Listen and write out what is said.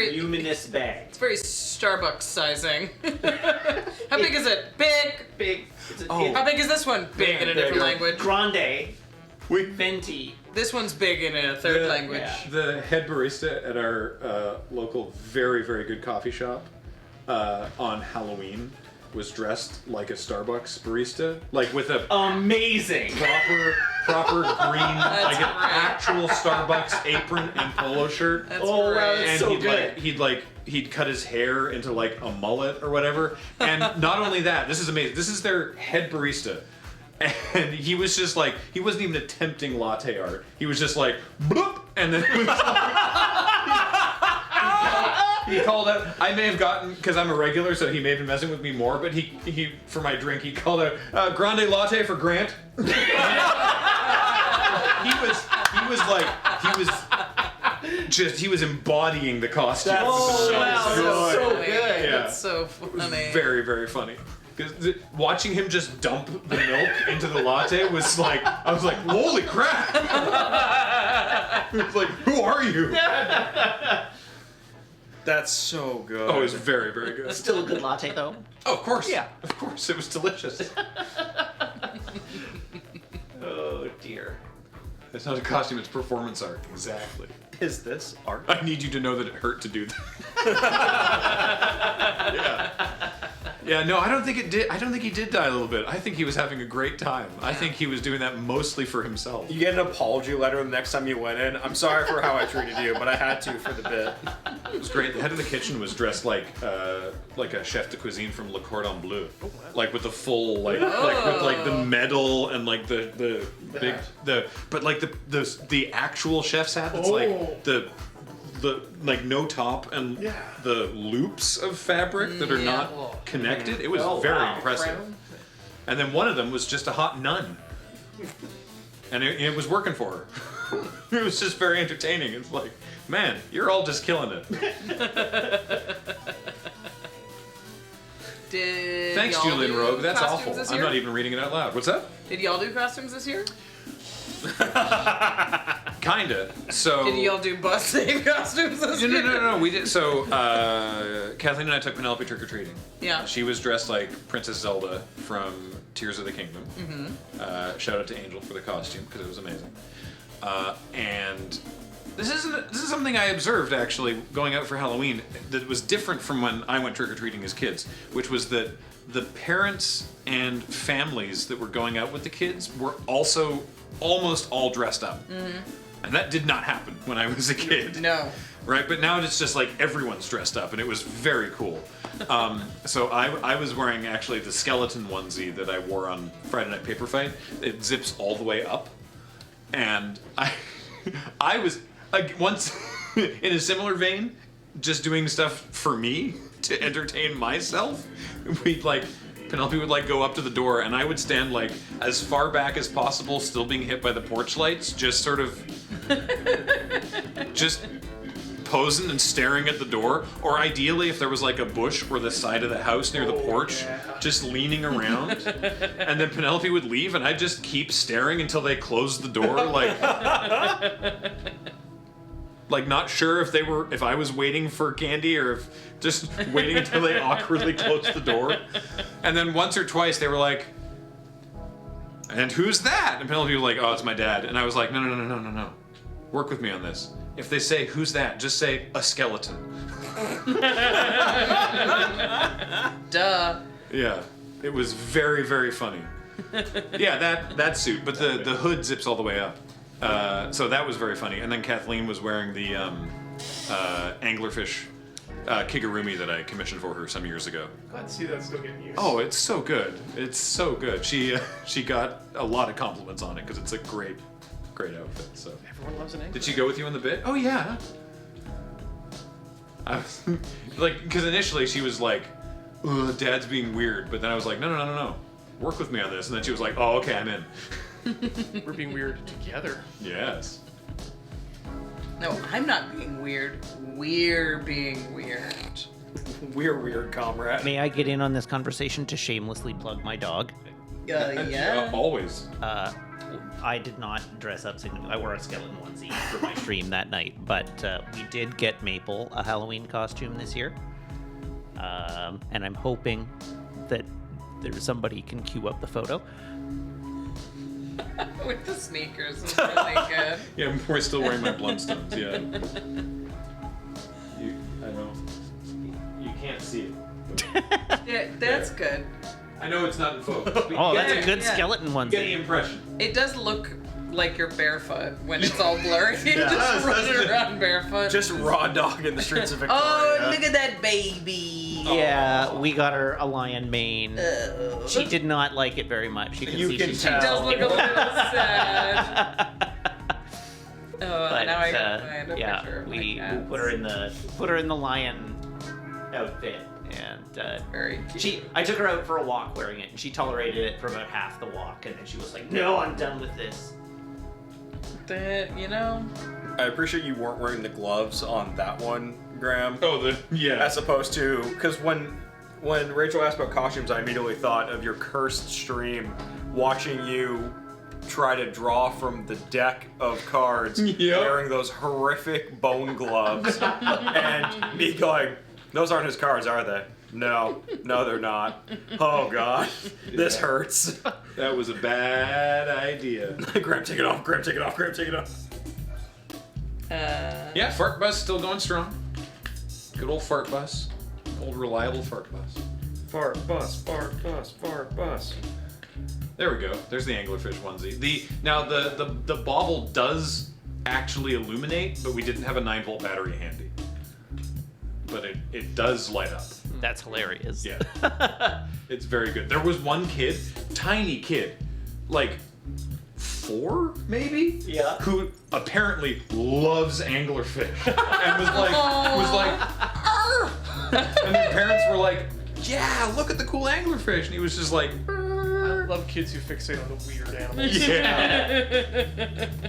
voluminous bag. It's very Starbucks sizing. How big is it? Big. How big is this one? Big in a different language. Grande. Venti. This one's big in a third language. Yeah. The head barista at our local very, very good coffee shop on Halloween was dressed like a Starbucks barista, like with a amazing proper green, like an actual Starbucks apron and polo shirt. That's great. That's so good. He'd cut his hair into like a mullet or whatever. And not only that, this is amazing. This is their head barista. And he was just like, he wasn't even attempting latte art. He was just like, bloop, and then he called out, I may have gotten, because I'm a regular, so he may have been messing with me more, but he for my drink, he called out, grande latte for Grant. he was embodying the costume. That's so good. Yeah. That's so funny. It was very, very funny. Because watching him just dump the milk into the latte was like, I was like, holy crap! It was like, who are you? That's so good. Oh, it was very, very good. Still a good latte, though. Oh, of course. Yeah. Of course, it was delicious. Oh, dear. It's not a costume, it's performance art. Exactly. Is this art? I need you to know that it hurt to do that. Yeah. Yeah, no, I don't think it did. I don't think he did die a little bit. I think he was having a great time. I think he was doing that mostly for himself. You get an apology letter the next time you went in. I'm sorry for how I treated you, but I had to for the bit. It was great. The head of the kitchen was dressed like a chef de cuisine from Le Cordon Bleu, like with the full like with like the medal and like the big but like the actual chef's hat that's like the like no top and the loops of fabric that are not connected. It was very impressive. And then one of them was just a hot nun, and it was working for her. It was just very entertaining. It's like, man, you're all just killing it. Thanks, Julian Rogue. That's awful. I'm not even reading it out loud. What's that? Did y'all do costumes this year? Kinda. So. Did y'all do busing costumes this year? No. We did. So Kathleen and I took Penelope trick or treating. Yeah. She was dressed like Princess Zelda from Tears of the Kingdom. Mm-hmm. Shout out to Angel for the costume because it was amazing. And this is something I observed actually going out for Halloween that was different from when I went trick or treating as kids, which was that the parents and families that were going out with the kids were also almost all dressed up. Mm-hmm. And that did not happen when I was a kid. No. Right? But now it's just like everyone's dressed up, and it was very cool. So I was wearing actually the skeleton onesie that I wore on Friday Night Paper Fight. It zips all the way up. And I was, once, in a similar vein, just doing stuff for me to entertain myself. Penelope would like go up to the door and I would stand like as far back as possible, still being hit by the porch lights, just sort of just posing and staring at the door, or ideally if there was like a bush or the side of the house near the porch, just leaning around. And then Penelope would leave and I'd just keep staring until they closed the door, like not sure if I was waiting for candy or if just waiting until they awkwardly closed the door. And then once or twice they were like, "And who's that?" And Penelope was like, "Oh, it's my dad." And I was like, No. Work with me on this. If they say, "Who's that?" just say, "A skeleton." Duh. Yeah. It was very, very funny. Yeah, that suit, but the hood zips all the way up. So that was very funny. And then Kathleen was wearing the anglerfish Kigurumi that I commissioned for her some years ago. Glad to see that still getting used. Oh, it's so good. It's so good. She got a lot of compliments on it because it's a great outfit. So Everyone loves an angler. did she go with you on the bit? Oh yeah. I was like, because initially she was like, "Ugh, Dad's being weird," but then I was like, no. Work with me on this. And then she was like, "Oh, okay, I'm in." We're being weird together. Yes. No, I'm not being weird. We're being weird. We're weird, comrade. May I get in on this conversation to shamelessly plug my dog? Yeah. Always. I did not dress up significantly. I wore a skeleton onesie for my stream that night, but we did get Maple a Halloween costume this year. And I'm hoping that there's somebody can queue up the photo. With the sneakers, it's really good. Yeah, we're still wearing my Blundstones. Yeah. I know. You can't see it. Yeah, that's good. I know it's not in focus. But Oh, you that's get a good yeah. skeleton You get the onesie. impression. It does look like you're barefoot when it's all blurry. You does, just doesn't running it? around barefoot. Just raw dog in the streets of Victoria. Oh, look at that baby. Yeah, we got her a lion mane. Oh. She did not like it very much. You can see she's She does look a little sad. Oh, But now I gotta find a yeah, picture of my we cats. put her in the lion outfit, and Very cute. I took her out for a walk wearing it, and she tolerated it for about half the walk, and then she was like, "No, I'm done with this." That, you know. I appreciate you weren't wearing the gloves on that one, Graham. Oh, yeah. As opposed to, because when Rachel asked about costumes, I immediately thought of your cursed stream, watching you try to draw from the deck of cards, wearing those horrific bone gloves, and me going, "Those aren't his cards, are they?" No, they're not. Oh god, this hurts. That was a bad idea. Graham, take it off. Graham, take it off. Graham, take it off. Yeah, fart bus still going strong. Good old fart bus. Old reliable fart bus. Fart bus, fart bus, fart bus. There we go. There's the anglerfish onesie. The bauble does actually illuminate, but we didn't have a 9-volt battery handy. But it does light up. That's hilarious. Yeah. It's very good. There was one kid, tiny kid, like 4 maybe? Yeah. Who apparently loves anglerfish. And was like, "Arr!" And their parents were like, "Yeah, look at the cool anglerfish." And he was just like, I love kids who fixate on the weird animals. yeah.